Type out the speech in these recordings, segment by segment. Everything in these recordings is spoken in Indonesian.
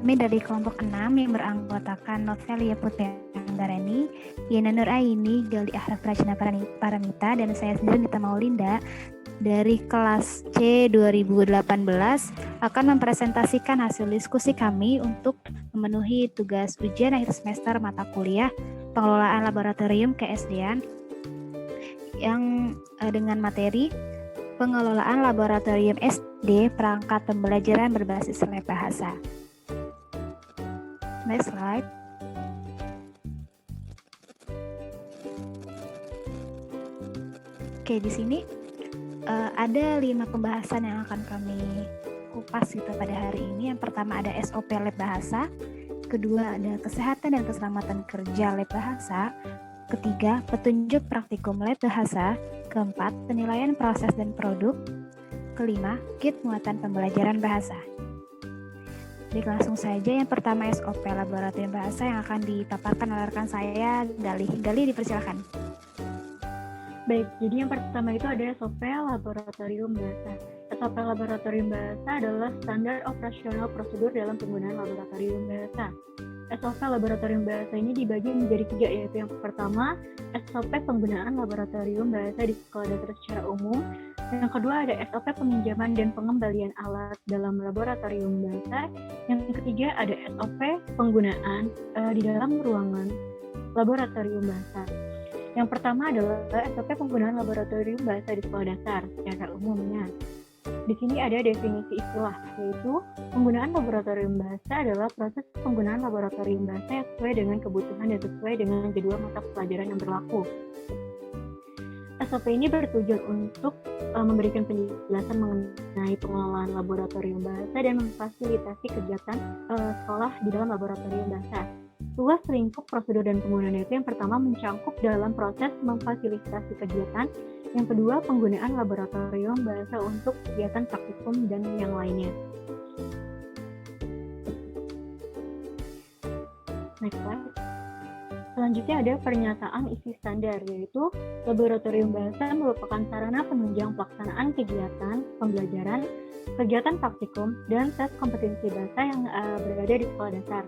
Kami dari kelompok 6 yang beranggotakan Novelia Putri Anggarani, Yana Nur Aini, Gali Ahraf Rajana Paramita, dan saya sendiri Nita Maulinda dari kelas C 2018 akan mempresentasikan hasil diskusi kami untuk memenuhi tugas ujian akhir semester mata kuliah pengelolaan laboratorium keSD-an yang dengan materi pengelolaan laboratorium SD perangkat pembelajaran berbasis lab bahasa. Next slide. Oke, di sini ada 5 pembahasan yang akan kami kupas gitu pada hari ini. Yang pertama ada SOP lab bahasa, kedua ada kesehatan dan keselamatan kerja lab bahasa, ketiga petunjuk praktikum lab bahasa, keempat penilaian proses dan produk, kelima kit muatan pembelajaran bahasa. Baik, langsung saja yang pertama SOP laboratorium bahasa yang akan dipaparkan oleh rekan saya Gali. Gali, dipersilakan. Baik, jadi yang pertama itu ada SOP laboratorium bahasa. SOP laboratorium bahasa adalah standar operasional prosedur dalam penggunaan laboratorium bahasa. SOP laboratorium bahasa ini dibagi menjadi 3, yaitu yang pertama SOP penggunaan laboratorium bahasa di sekolah dasar secara umum. Yang kedua ada SOP peminjaman dan pengembalian alat dalam laboratorium bahasa. Yang ketiga ada SOP penggunaan di dalam ruangan laboratorium bahasa. Yang pertama adalah SOP penggunaan laboratorium bahasa di sekolah dasar secara umumnya. Di sini ada definisi istilah, yaitu penggunaan laboratorium bahasa adalah proses penggunaan laboratorium bahasa yang sesuai dengan kebutuhan dan sesuai dengan jadwal mata pelajaran yang berlaku. SOP ini bertujuan untuk memberikan penjelasan mengenai pengelolaan laboratorium bahasa dan memfasilitasi kegiatan sekolah di dalam laboratorium bahasa. Luas lingkup prosedur dan penggunaan itu yang pertama mencangkup dalam proses memfasilitasi kegiatan, yang kedua penggunaan laboratorium bahasa untuk kegiatan praktikum dan yang lainnya. Next slide. Selanjutnya ada pernyataan isi standar, yaitu laboratorium bahasa merupakan sarana penunjang pelaksanaan kegiatan pembelajaran, kegiatan praktikum, dan tes kompetensi bahasa yang berada di sekolah dasar.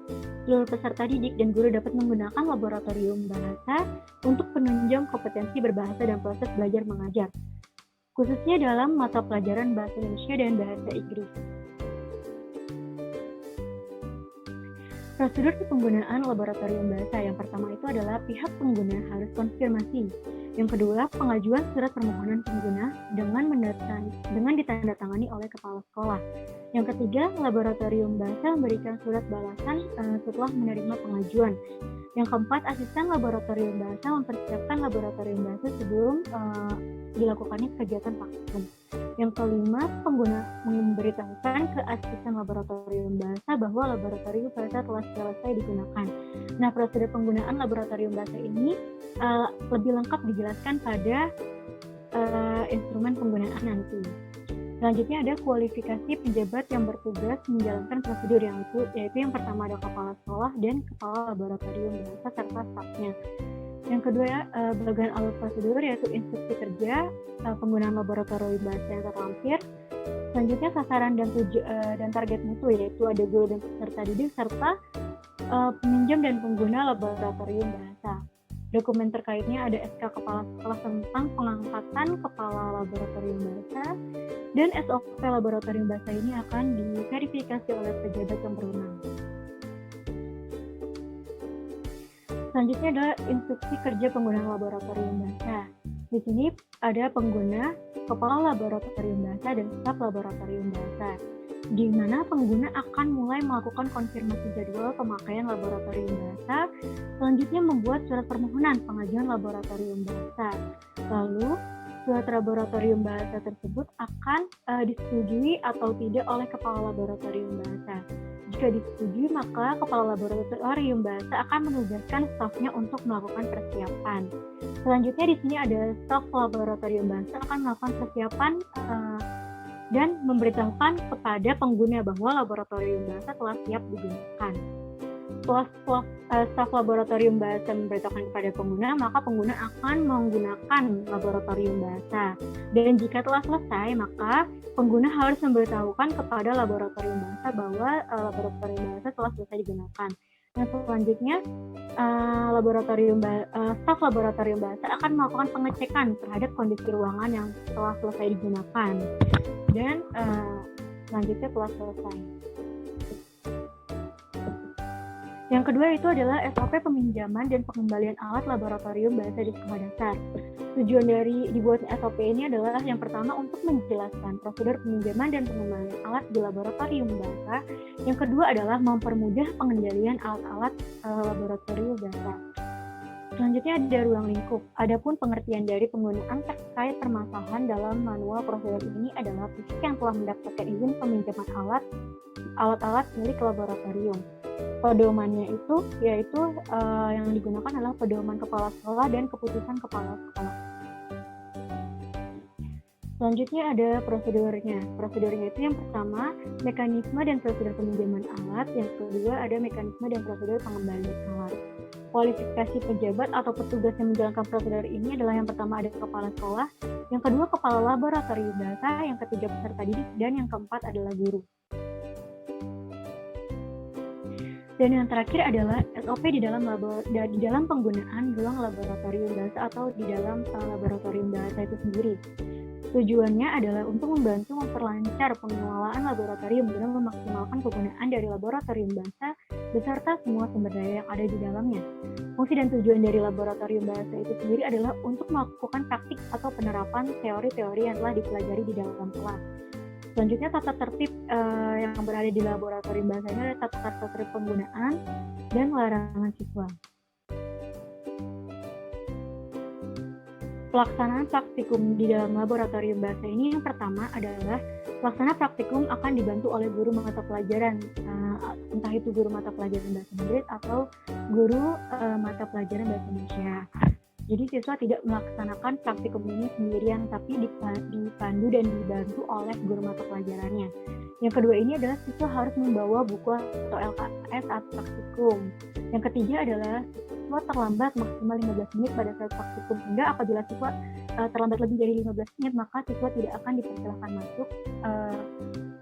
Seluruh peserta didik dan guru dapat menggunakan laboratorium bahasa untuk penunjang kompetensi berbahasa dan proses belajar mengajar, khususnya dalam mata pelajaran bahasa Indonesia dan bahasa Inggris. Prosedur penggunaan laboratorium bahasa yang pertama itu adalah pihak pengguna harus konfirmasi. Yang kedua, pengajuan surat permohonan pengguna dengan ditandatangani oleh kepala sekolah. Yang ketiga, laboratorium bahasa memberikan surat balasan setelah menerima pengajuan. Yang keempat, asisten laboratorium bahasa mempersiapkan laboratorium bahasa sebelum dilakukannya kegiatan praktikum. Yang kelima, pengguna memberitahukan ke asisten laboratorium bahasa bahwa laboratorium bahasa telah selesai digunakan. Nah, prosedur penggunaan laboratorium bahasa ini lebih lengkap dijelaskan pada instrumen penggunaan nanti. Selanjutnya ada kualifikasi pejabat yang bertugas menjalankan prosedur yaitu yang pertama ada kepala sekolah dan kepala laboratorium bahasa serta stafnya. Yang kedua, bagian alat prosedur yaitu instruksi kerja, penggunaan laboratorium bahasa yang terlampir. Selanjutnya sasaran dan target mutu, yaitu ada guru dan peserta didik serta peminjam dan pengguna laboratorium bahasa. Dokumen terkaitnya ada SK Kepala Sekolah tentang pengangkatan Kepala Laboratorium Bahasa, dan SOP Laboratorium Bahasa ini akan diverifikasi oleh pejabat yang berwenang. Selanjutnya adalah instruksi kerja penggunaan laboratorium bahasa. Di sini ada pengguna, kepala laboratorium bahasa, dan staf laboratorium bahasa, di mana pengguna akan mulai melakukan konfirmasi jadwal pemakaian laboratorium bahasa, selanjutnya membuat surat permohonan pengajuan laboratorium bahasa. Lalu, surat laboratorium bahasa tersebut akan disetujui atau tidak oleh kepala laboratorium bahasa. Jika disetujui, maka kepala laboratorium bahasa akan menugaskan stafnya untuk melakukan persiapan. Selanjutnya di sini ada staf laboratorium bahasa akan melakukan persiapan dan memberitahukan kepada pengguna bahwa laboratorium bahasa telah siap digunakan. Staf laboratorium bahasa memberitahukan kepada pengguna, maka pengguna akan menggunakan laboratorium bahasa. Dan jika telah selesai, maka pengguna harus memberitahukan kepada laboratorium bahasa bahwa laboratorium bahasa telah selesai digunakan. Nah, selanjutnya staf laboratorium bahasa akan melakukan pengecekan terhadap kondisi ruangan yang telah selesai digunakan. Dan selanjutnya telah selesai. Yang kedua itu adalah SOP peminjaman dan pengembalian alat laboratorium bahasa di sekolah dasar. Tujuan dari dibuatnya SOP ini adalah yang pertama untuk menjelaskan prosedur peminjaman dan pengembalian alat di laboratorium bahasa. Yang kedua adalah mempermudah pengendalian alat-alat laboratorium bahasa. Selanjutnya ada ruang lingkup. Adapun pengertian dari penggunaan terkait permasalahan dalam manual prosedur ini adalah pihak yang telah mendapatkan izin peminjaman alat-alat milik laboratorium. Pedomannya itu yaitu yang digunakan adalah pedoman kepala sekolah dan keputusan kepala sekolah. Selanjutnya ada prosedurnya. Prosedurnya itu yang pertama mekanisme dan prosedur peminjaman alat, yang kedua ada mekanisme dan prosedur pengembalian alat. Kualifikasi pejabat atau petugas yang menjalankan prosedur ini adalah yang pertama ada kepala sekolah, yang kedua kepala laboratorium bahasa, yang ketiga peserta didik, dan yang keempat adalah guru. Dan yang terakhir adalah SOP di dalam penggunaan ruang laboratorium bahasa atau di dalam laboratorium bahasa itu sendiri. Tujuannya adalah untuk membantu memperlancar pengelolaan laboratorium dan memaksimalkan penggunaan dari laboratorium bahasa beserta semua sumber daya yang ada di dalamnya. Fungsi dan tujuan dari laboratorium bahasa itu sendiri adalah untuk melakukan praktik atau penerapan teori-teori yang telah dipelajari di dalam kelas. Selanjutnya tata tertib yang berada di laboratorium bahasa ini adalah tata tertib penggunaan dan larangan siswa. Pelaksanaan praktikum di dalam laboratorium bahasa ini yang pertama adalah pelaksana praktikum akan dibantu oleh guru mata pelajaran, entah itu guru mata pelajaran bahasa Inggris atau guru mata pelajaran bahasa Indonesia. Jadi siswa tidak melaksanakan praktikum ini sendirian, tapi dipandu dan dibantu oleh guru mata pelajarannya. Yang kedua ini adalah siswa harus membawa buku atau LKS saat praktikum. Yang ketiga adalah siswa terlambat maksimal 15 menit pada saat praktikum, sehingga apabila siswa terlambat lebih dari 15 menit, maka siswa tidak akan dipersilakan masuk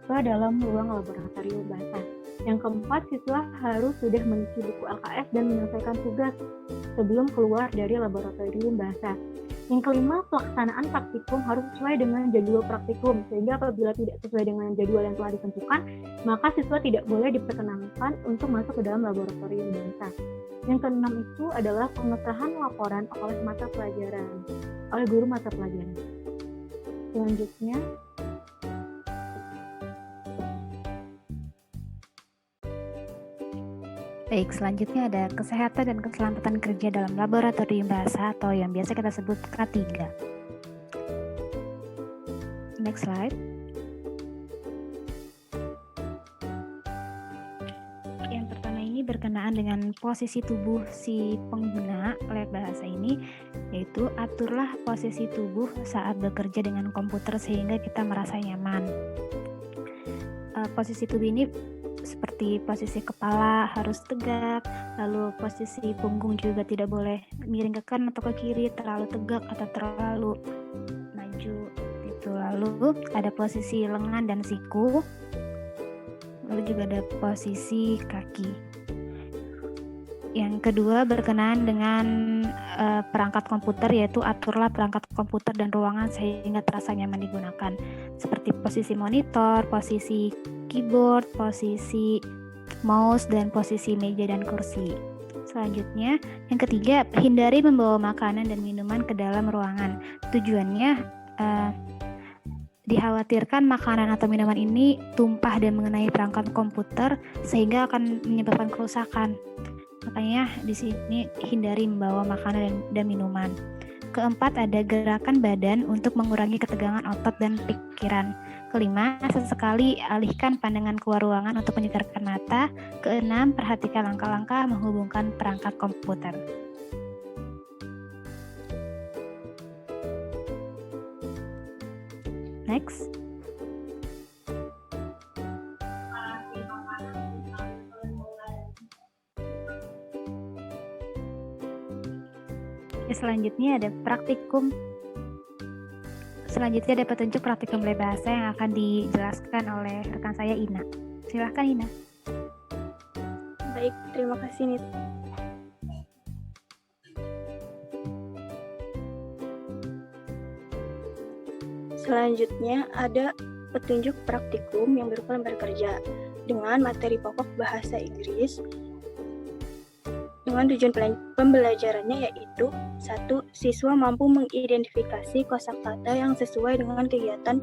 ke dalam ruang laboratorium bahasa. Yang keempat, siswa harus sudah mengisi buku LKS dan menyelesaikan tugas sebelum keluar dari laboratorium bahasa. Yang kelima, pelaksanaan praktikum harus sesuai dengan jadwal praktikum, sehingga apabila tidak sesuai dengan jadwal yang telah ditentukan, maka siswa tidak boleh diperkenankan untuk masuk ke dalam laboratorium bahasa. Yang keenam itu adalah pengesahan laporan oleh guru mata pelajaran. Selanjutnya, baik, selanjutnya ada kesehatan dan keselamatan kerja dalam laboratorium bahasa atau yang biasa kita sebut K3. Next slide. Yang pertama ini berkenaan dengan posisi tubuh si pengguna lab bahasa ini, yaitu aturlah posisi tubuh saat bekerja dengan komputer sehingga kita merasa nyaman. Posisi tubuh ini seperti posisi kepala harus tegak, lalu posisi punggung juga tidak boleh miring ke kanan atau ke kiri, terlalu tegak atau terlalu maju gitu. Lalu ada posisi lengan dan siku, lalu juga ada posisi kaki. Yang kedua berkenaan dengan perangkat komputer, yaitu aturlah perangkat komputer dan ruangan sehingga terasa nyaman digunakan, seperti posisi monitor, posisi keyboard, posisi mouse, dan posisi meja dan kursi. Selanjutnya, yang ketiga, hindari membawa makanan dan minuman ke dalam ruangan. Tujuannya dikhawatirkan makanan atau minuman ini tumpah dan mengenai perangkat komputer sehingga akan menyebabkan kerusakan. Makanya di sini hindari membawa makanan dan minuman. Keempat, ada gerakan badan untuk mengurangi ketegangan otot dan pikiran. Kelima, sesekali alihkan pandangan keluar ruangan untuk menyegarkan mata. Keenam, perhatikan langkah-langkah menghubungkan perangkat komputer. Next. Selanjutnya ada petunjuk praktikum nilai bahasa yang akan dijelaskan oleh rekan saya Ina. Silahkan Ina. Baik, terima kasih Nit. Selanjutnya ada petunjuk praktikum yang berupa lembar kerja dengan materi pokok bahasa Inggris dengan tujuan pembelajarannya yaitu 1. Siswa mampu mengidentifikasi kosakata yang sesuai dengan kegiatan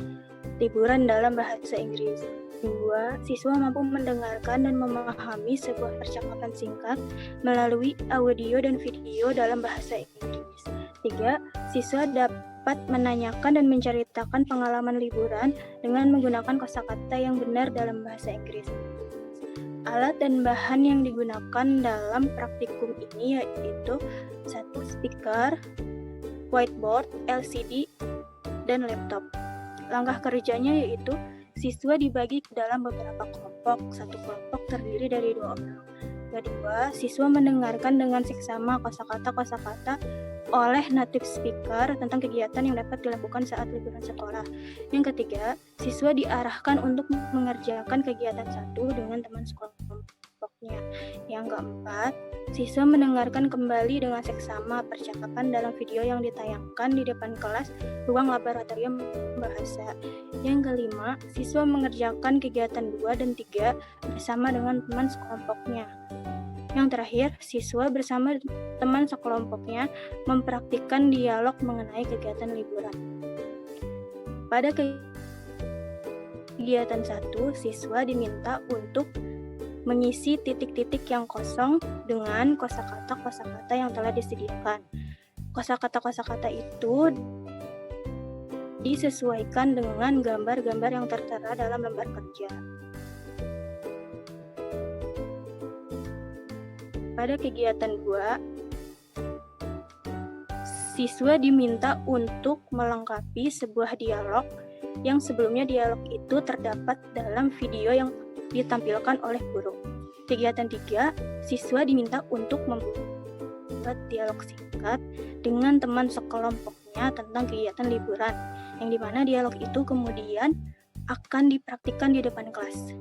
liburan dalam bahasa Inggris. 2. Siswa mampu mendengarkan dan memahami sebuah percakapan singkat melalui audio dan video dalam bahasa Inggris. 3. Siswa dapat menanyakan dan menceritakan pengalaman liburan dengan menggunakan kosakata yang benar dalam bahasa Inggris. Alat dan bahan yang digunakan dalam praktikum ini yaitu 1. Speaker, whiteboard, LCD, dan laptop. Langkah kerjanya yaitu siswa dibagi ke dalam beberapa kelompok. Satu kelompok terdiri dari 2 orang. Kedua, siswa mendengarkan dengan seksama kosakata-kosakata oleh native speaker tentang kegiatan yang dapat dilakukan saat liburan sekolah. Yang ketiga, siswa diarahkan untuk mengerjakan kegiatan satu dengan teman sekelompoknya. Yang keempat, siswa mendengarkan kembali dengan seksama percakapan dalam video yang ditayangkan di depan kelas ruang laboratorium bahasa. Yang kelima, siswa mengerjakan kegiatan 2 dan 3 bersama dengan teman sekelompoknya. Yang terakhir, siswa bersama teman sekelompoknya mempraktikkan dialog mengenai kegiatan liburan. Pada kegiatan 1, siswa diminta untuk mengisi titik-titik yang kosong dengan kosakata-kosakata yang telah disediakan. Kosakata-kosakata itu disesuaikan dengan gambar-gambar yang tertera dalam lembar kerja. Pada kegiatan 2, siswa diminta untuk melengkapi sebuah dialog yang sebelumnya dialog itu terdapat dalam video yang ditampilkan oleh guru. Kegiatan 3, siswa diminta untuk membuat dialog singkat dengan teman sekelompoknya tentang kegiatan liburan, yang dimana dialog itu kemudian akan dipraktikkan di depan kelas.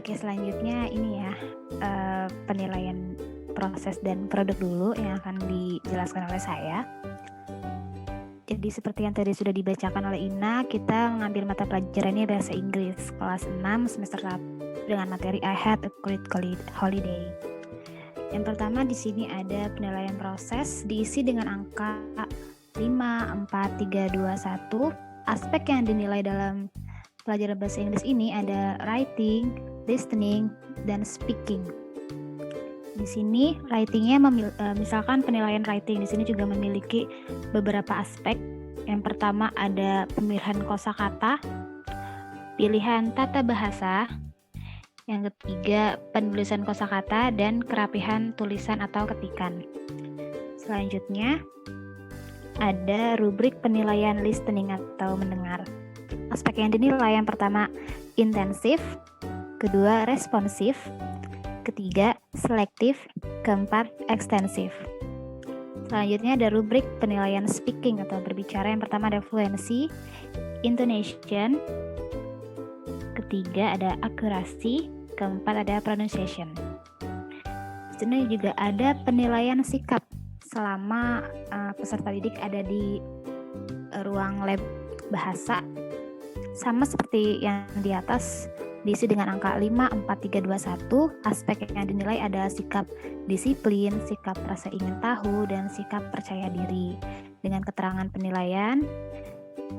Oke, selanjutnya ini ya, penilaian proses dan produk dulu yang akan dijelaskan oleh saya. Jadi seperti yang tadi sudah dibacakan oleh Ina, kita mengambil mata pelajarannya bahasa Inggris kelas 6 semester 1 dengan materi I had a great holiday. Yang pertama di sini ada penilaian proses diisi dengan angka 5, 4, 3, 2, 1. Aspek yang dinilai dalam pelajaran bahasa Inggris ini ada writing, listening, dan speaking. Di sini writingnya misalkan penilaian writing di sini juga memiliki beberapa aspek. Yang pertama ada pemilihan kosakata, pilihan tata bahasa. Yang ketiga penulisan kosakata dan kerapihan tulisan atau ketikan. Selanjutnya ada rubrik penilaian listening atau mendengar. Aspek yang dinilai yang pertama intensif, kedua responsif, ketiga selektif, keempat ekstensif. Selanjutnya ada rubrik penilaian speaking atau berbicara. Yang pertama ada fluency, intonation, ketiga ada akurasi, keempat ada pronunciation. Di sini juga ada penilaian sikap selama peserta didik ada di ruang lab bahasa. Sama seperti yang di atas, diisi dengan angka 5, 4, 3, 2, 1. Aspek yang dinilai ada sikap disiplin, sikap rasa ingin tahu, dan sikap percaya diri. Dengan keterangan penilaian,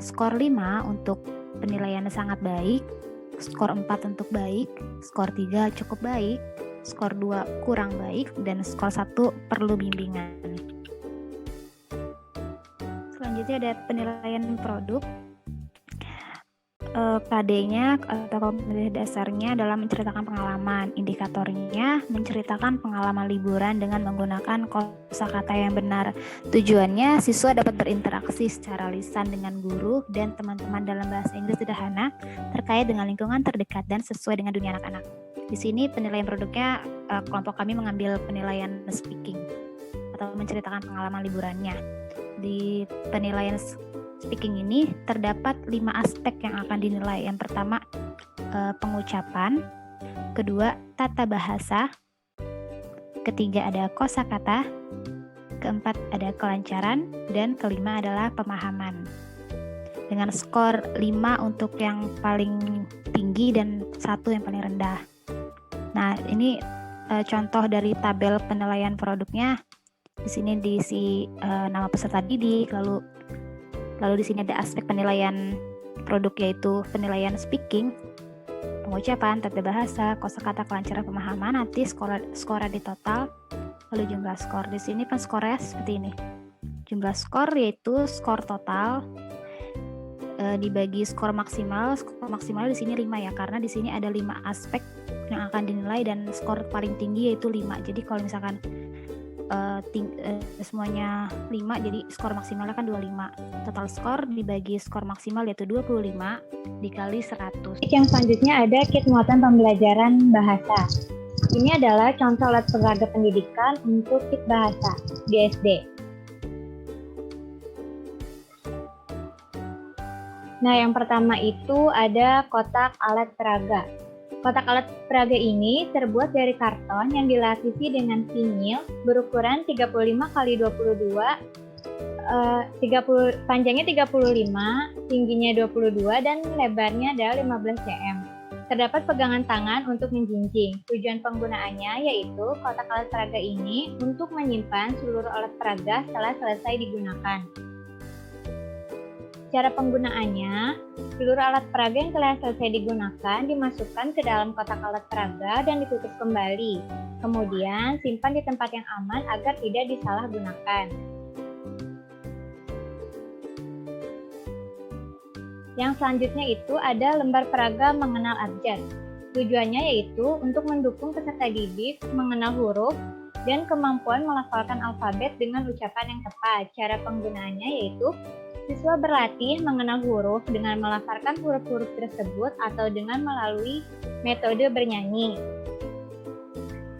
skor 5 untuk penilaian sangat baik, skor 4 untuk baik, skor 3 cukup baik, skor 2 kurang baik, dan skor 1 perlu bimbingan. Selanjutnya ada penilaian produk. KD-nya atau kompetensi dasarnya dalam menceritakan pengalaman. Indikatornya menceritakan pengalaman liburan dengan menggunakan kosakata yang benar. Tujuannya siswa dapat berinteraksi secara lisan dengan guru dan teman-teman dalam bahasa Inggris sederhana terkait dengan lingkungan terdekat dan sesuai dengan dunia anak-anak. Di sini penilaian produknya kelompok kami mengambil penilaian speaking atau menceritakan pengalaman liburannya. Di penilaian speaking ini terdapat 5 aspek yang akan dinilai. Yang pertama pengucapan, kedua tata bahasa, ketiga ada kosakata, keempat ada kelancaran, dan kelima adalah pemahaman. Dengan skor 5 untuk yang paling tinggi dan 1 yang paling rendah. Nah, ini contoh dari tabel penilaian produknya. Di sini diisi nama peserta didik, lalu di sini ada aspek penilaian produk yaitu penilaian speaking, pengucapan, tata bahasa, kosakata, kelancaran, pemahaman. Nanti skor di total, lalu jumlah skor. Di sini penskornya seperti ini. Jumlah skor yaitu skor total dibagi skor maksimal. Skor maksimal di sini 5 ya, karena di sini ada 5 aspek yang akan dinilai dan skor paling tinggi yaitu 5. Jadi kalau misalkan semuanya 5, jadi skor maksimalnya kan 25. Total skor dibagi skor maksimal yaitu 25 dikali 100. Yang selanjutnya ada kit muatan pembelajaran bahasa. Ini adalah contoh alat peraga pendidikan untuk kit bahasa di SD. Nah, yang pertama itu ada kotak alat peraga. Kotak alat peraga ini terbuat dari karton yang dilapisi dengan vinil berukuran 35 x 22, panjangnya 35, tingginya 22, dan lebarnya adalah 15 cm. Terdapat pegangan tangan untuk menjinjing. Tujuan penggunaannya yaitu kotak alat peraga ini untuk menyimpan seluruh alat peraga setelah selesai digunakan. Cara penggunaannya, seluruh alat peraga yang telah selesai digunakan dimasukkan ke dalam kotak alat peraga dan ditutup kembali. Kemudian, simpan di tempat yang aman agar tidak disalahgunakan. Yang selanjutnya itu ada lembar peraga mengenal abjad. Tujuannya yaitu untuk mendukung peserta didik mengenal huruf dan kemampuan melafalkan alfabet dengan ucapan yang tepat. Cara penggunaannya yaitu siswa berlatih mengenal huruf dengan melafalkan huruf-huruf tersebut atau dengan melalui metode bernyanyi.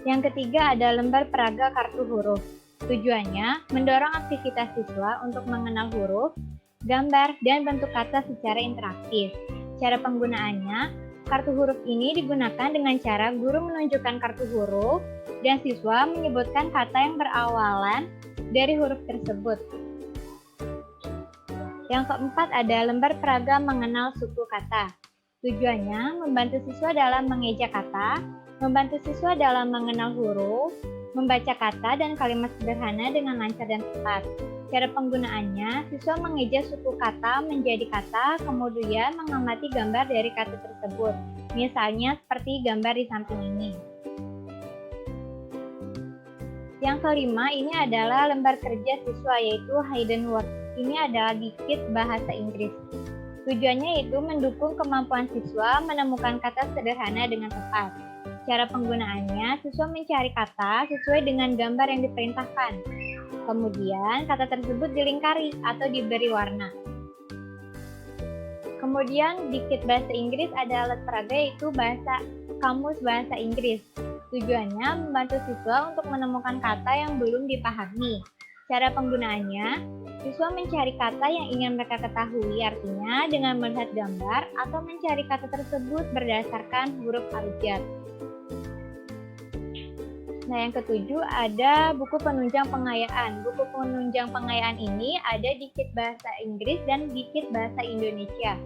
Yang ketiga ada lembar peraga kartu huruf. Tujuannya mendorong aktivitas siswa untuk mengenal huruf, gambar, dan bentuk kata secara interaktif. Cara penggunaannya, kartu huruf ini digunakan dengan cara guru menunjukkan kartu huruf dan siswa menyebutkan kata yang berawalan dari huruf tersebut. Yang keempat ada lembar peraga mengenal suku kata. Tujuannya membantu siswa dalam mengeja kata, membantu siswa dalam mengenal huruf, membaca kata dan kalimat sederhana dengan lancar dan tepat. Cara penggunaannya, siswa mengeja suku kata menjadi kata, kemudian mengamati gambar dari kata tersebut. Misalnya seperti gambar di samping ini. Yang kelima ini adalah lembar kerja siswa yaitu hidden words. Ini adalah dikit bahasa Inggris. Tujuannya yaitu mendukung kemampuan siswa menemukan kata sederhana dengan tepat. Cara penggunaannya, siswa mencari kata sesuai dengan gambar yang diperintahkan. Kemudian, kata tersebut dilingkari atau diberi warna. Kemudian, dikit bahasa Inggris ada alat peraga yaitu kamus bahasa Inggris. Tujuannya membantu siswa untuk menemukan kata yang belum dipahami. Cara penggunaannya, siswa mencari kata yang ingin mereka ketahui, artinya dengan melihat gambar atau mencari kata tersebut berdasarkan huruf abjad. Nah, yang ketujuh ada buku penunjang pengayaan. Buku penunjang pengayaan ini ada dikit bahasa Inggris dan dikit bahasa Indonesia.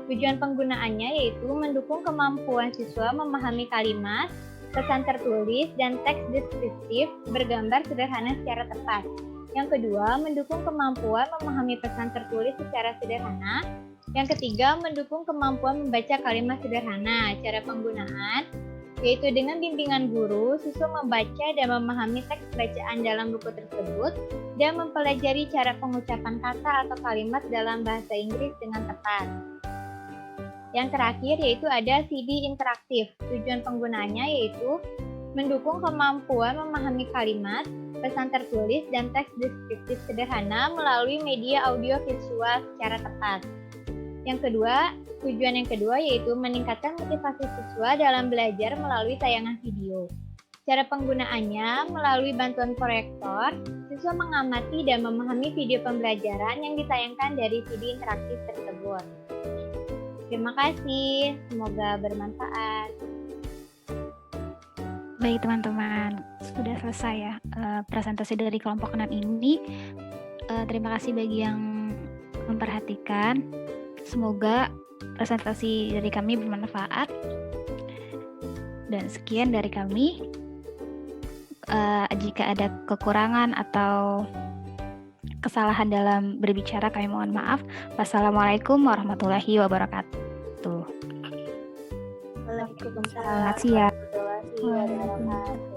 Tujuan penggunaannya yaitu mendukung kemampuan siswa memahami kalimat, pesan tertulis, dan teks deskriptif bergambar sederhana secara tepat. Yang kedua, mendukung kemampuan memahami pesan tertulis secara sederhana. Yang ketiga, mendukung kemampuan membaca kalimat sederhana. Cara penggunaan yaitu dengan bimbingan guru, siswa membaca dan memahami teks bacaan dalam buku tersebut dan mempelajari cara pengucapan kata atau kalimat dalam bahasa Inggris dengan tepat. Yang terakhir yaitu ada CD interaktif. Tujuan penggunaannya yaitu mendukung kemampuan memahami kalimat, pesan tertulis, dan teks deskriptif sederhana melalui media audio visual secara tepat. Tujuan yang kedua yaitu meningkatkan motivasi siswa dalam belajar melalui tayangan video. Cara penggunaannya melalui bantuan proyektor, siswa mengamati dan memahami video pembelajaran yang ditayangkan dari video interaktif tersebut. Terima kasih, semoga bermanfaat. Baik teman-teman, sudah selesai ya presentasi dari kelompok 6 ini. Terima kasih bagi yang memperhatikan. Semoga presentasi dari kami bermanfaat. Dan sekian dari kami. Jika ada kekurangan atau kesalahan dalam berbicara, kami mohon maaf. Wassalamualaikum warahmatullahi wabarakatuh. Waalaikumsalam Selamat siang. warahmatullahi wabarakatuh.